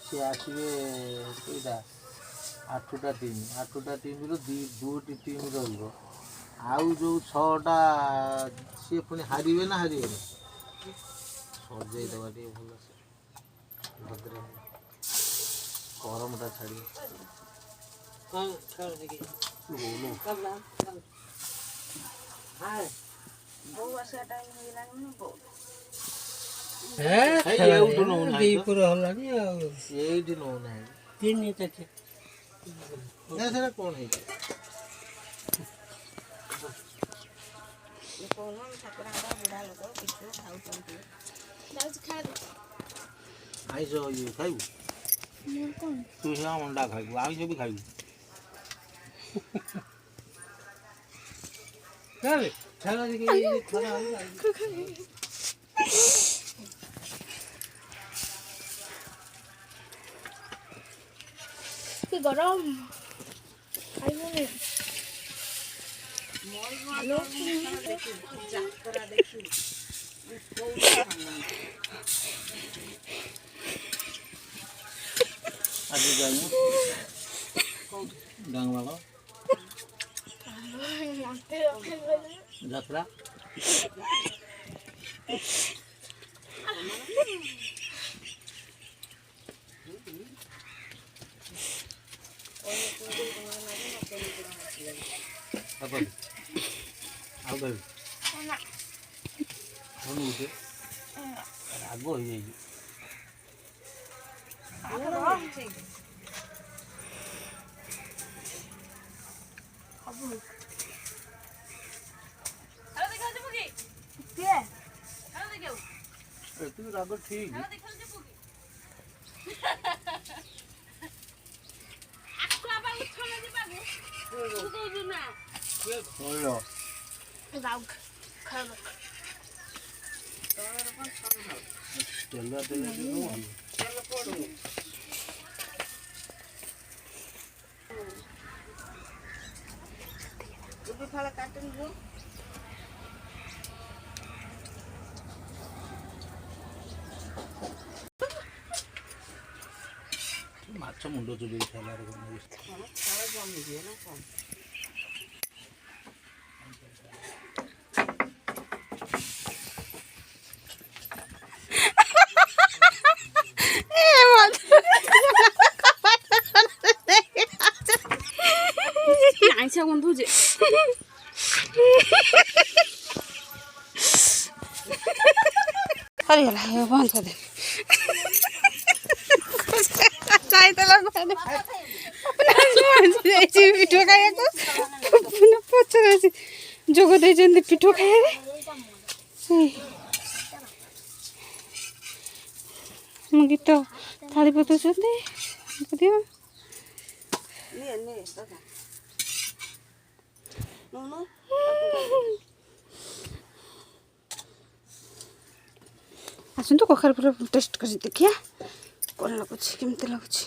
सी आसवे कईटा 8टा team 8टा team दुटी team रु जो 6टा सी पुणी हारे ना हारे सजईदवा टे भल से भद्र गरमटा छाड़ी कौन है आईस ये खाइबू तू से अंडा खाइबू आईस भी खाइबू चल चल देखिए खाना कि गरम खाइबू ने हेलो जातरा देखी आज जाइए डांग वाला जात्रा apa apa kau udah ragu ya itu ragu ठीक बोलो राग खाना चलो चलो चलो पड़ो ये फल काटन दो माछ मुंडो चुबी खाला रे सारा जमी दिए ना कौन आइसा गंधु जे अरे यार ये बंद कर दे चाय तो लगा दे अपना जी पिठो खाया को पुनः पछरे से जोगो दे जंदी पिठो खाया रे मुगी तो थाली पतो चंदे दियो ने दादा नो आसନ୍ତୁ କଖାରୁ ପୁରା ଟେଷ୍ଟ କରି ଦେଖିଆ କ'ଣ ଲାଗୁଛି କେମିତି ଲାଗୁଛି।